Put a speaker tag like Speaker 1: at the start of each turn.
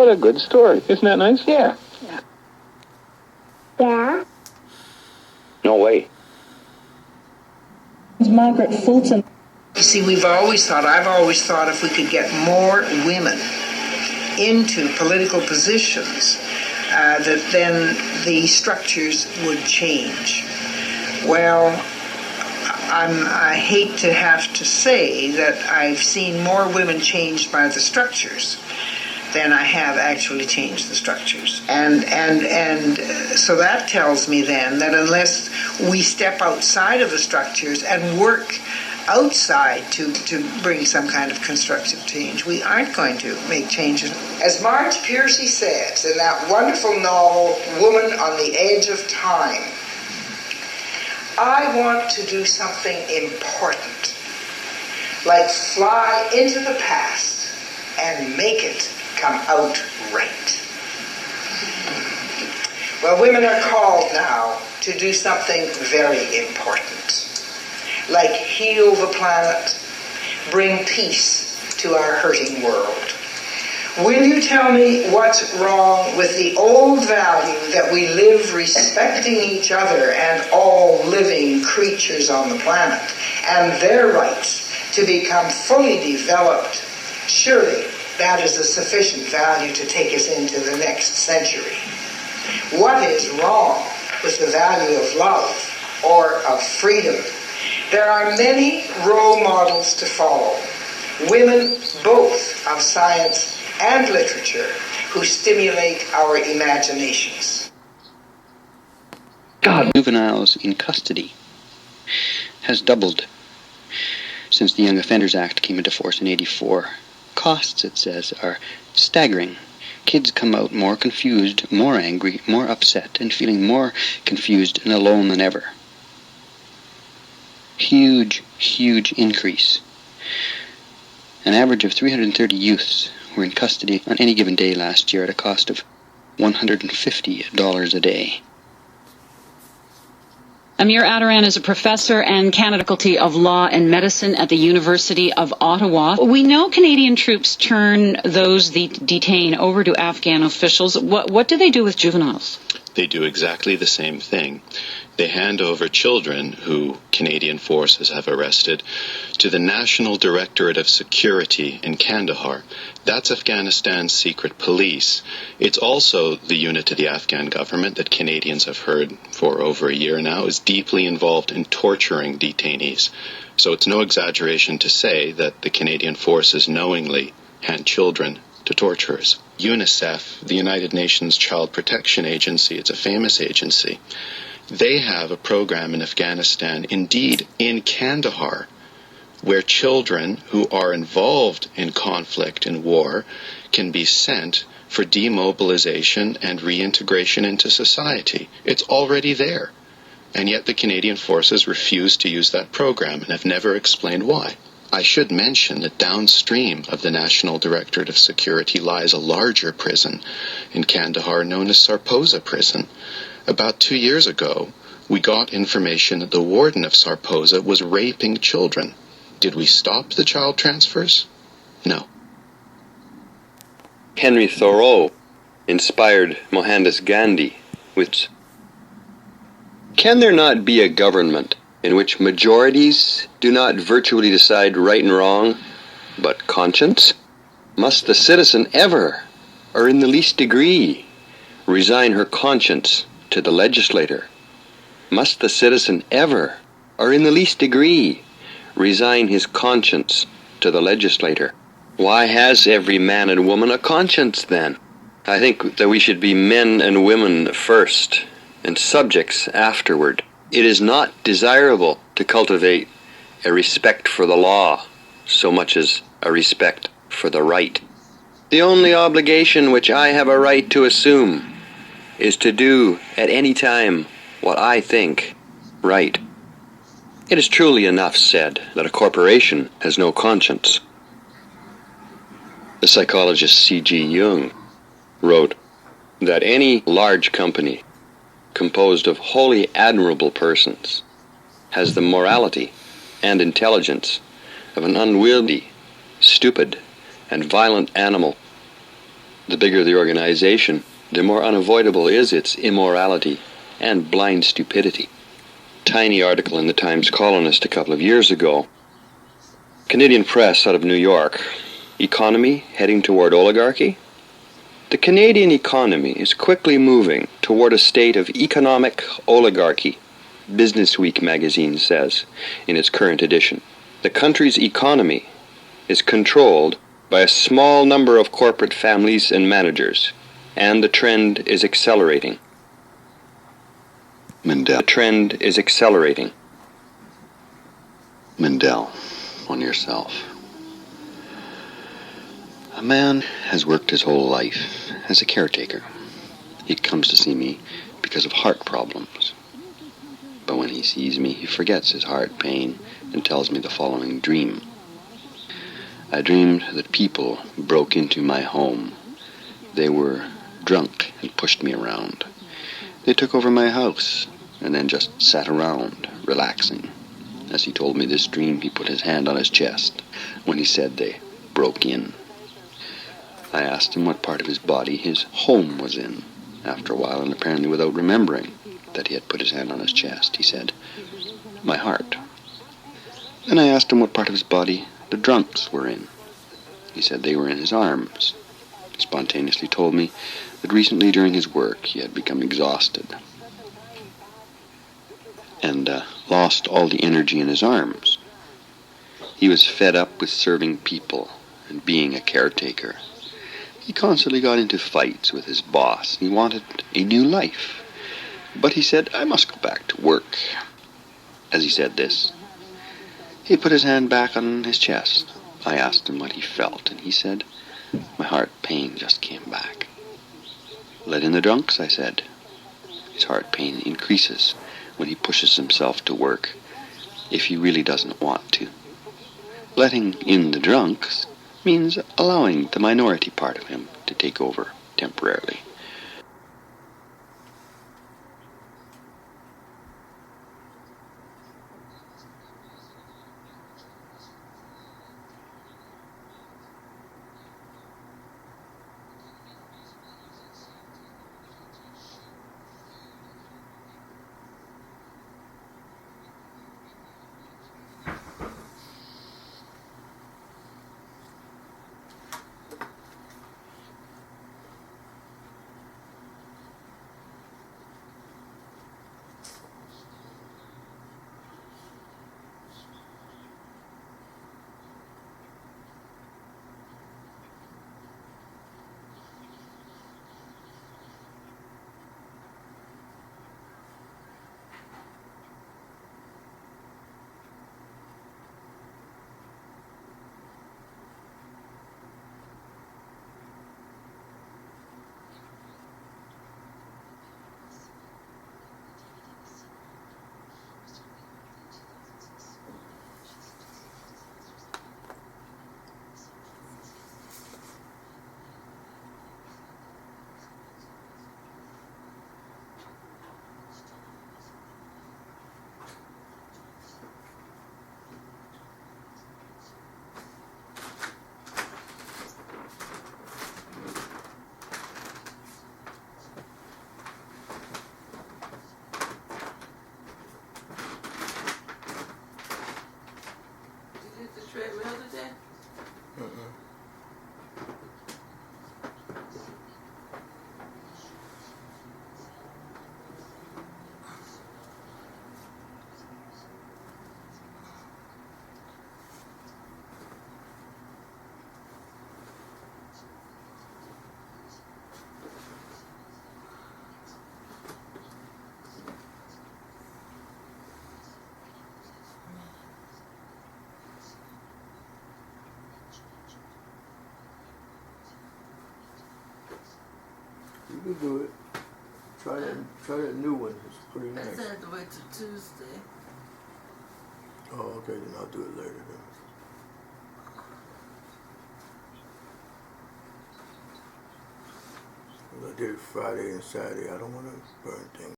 Speaker 1: What a good story. Isn't that nice?
Speaker 2: Yeah.
Speaker 3: Yeah.
Speaker 2: No way.
Speaker 4: Margaret Fulton.
Speaker 5: You see, I've always thought if we could get more women into political positions, that then the structures would change. Well, I hate to have to say that I've seen more women changed by the structures than I have actually changed the structures. And so that tells me then that unless we step outside of the structures and work outside to bring some kind of constructive change, we aren't going to make changes. As Marge Piercy says in that wonderful novel, Woman on the Edge of Time, I want to do something important, like fly into the past and make it come out right. Well, women are called now to do something very important, like heal the planet, bring peace to our hurting world. Will you tell me what's wrong with the old value that we live respecting each other and all living creatures on the planet and their rights to become fully developed? Surely that is a sufficient value to take us into the next century. What is wrong with the value of love or of freedom? There are many role models to follow, women both of science and literature, who stimulate our imaginations.
Speaker 6: Juveniles in custody has doubled since the Young Offenders Act came into force in '84. Costs, it says, are staggering. Kids come out more confused, more angry, more upset, and feeling more confused and alone than ever. Huge, huge increase. An average of 330 youths were in custody on any given day last year at a cost of $150 a day.
Speaker 7: Amir Adaran is a professor and Canada Faculty of Law and Medicine at the University of Ottawa. We know Canadian troops turn those they detain over to Afghan officials. What do they do with juveniles?
Speaker 8: They do exactly the same thing. They hand over children who Canadian forces have arrested to the National Directorate of Security in Kandahar. That's Afghanistan's secret police. It's also the unit of the Afghan government that Canadians have heard for over a year now is deeply involved in torturing detainees. So it's no exaggeration to say that the Canadian forces knowingly hand children to torturers. UNICEF, the United Nations Child Protection Agency, it's a famous agency. They have a program in Afghanistan, indeed in Kandahar, where children who are involved in conflict and war can be sent for demobilization and reintegration into society. It's already there. And yet the Canadian forces refuse to use that program and have never explained why. I should mention that downstream of the National Directorate of Security lies a larger prison in Kandahar known as Sarposa Prison. About 2 years ago, we got information that the warden of Sarposa was raping children. Did we stop the child transfers? No.
Speaker 9: Henry Thoreau inspired Mohandas Gandhi with, "Can there not be a government in which majorities do not virtually decide right and wrong, but conscience? Must the citizen ever, or in the least degree, resign her conscience to the legislator? Must the citizen ever, or in the least degree, resign his conscience to the legislator?" Why has every man and woman a conscience, then? I think that we should be men and women first, and subjects afterward. It is not desirable to cultivate a respect for the law so much as a respect for the right. The only obligation which I have a right to assume is to do at any time what I think right. It is truly enough said that a corporation has no conscience. The psychologist C.G. Jung wrote that any large company composed of wholly admirable persons has the morality and intelligence of an unwieldy, stupid, and violent animal. The bigger the organization, the more unavoidable is its immorality and blind stupidity. Tiny article in the Times Colonist a couple of years ago. Canadian Press out of New York. Economy heading toward oligarchy? The Canadian economy is quickly moving toward a state of economic oligarchy, Business Week magazine says in its current edition. The country's economy is controlled by a small number of corporate families and managers, and the trend is accelerating.
Speaker 3: Mindell.
Speaker 9: The trend is accelerating.
Speaker 3: Mindell, on yourself. A man has worked his whole life as a caretaker. He comes to see me because of heart problems. But when he sees me, he forgets his heart pain and tells me the following dream. I dreamed that people broke into my home. They were drunk and pushed me around. They took over my house and then just sat around, relaxing. As he told me this dream, he put his hand on his chest when he said they broke in. I asked him what part of his body his home was in. After a while, and apparently without remembering that he had put his hand on his chest, he said, "My heart." Then I asked him what part of his body the drunks were in. He said they were in his arms. He spontaneously told me that recently during his work he had become exhausted and lost all the energy in his arms. He was fed up with serving people and being a caretaker. He constantly got into fights with his boss. He wanted a new life. But he said, "I must go back to work." As he said this, he put his hand back on his chest. I asked him what he felt, and he said, "My heart pain just came back." "Let in the drunks," I said. His heart pain increases when he pushes himself to work, if he really doesn't want to. Letting in the drunks means allowing the minority part of him to take over temporarily.
Speaker 4: You can do it. Try that new one. It's pretty nice.
Speaker 10: I said to wait till Tuesday.
Speaker 4: Oh, okay, then I'll do it later then. Well, I did it Friday and Saturday. I don't want to burn things.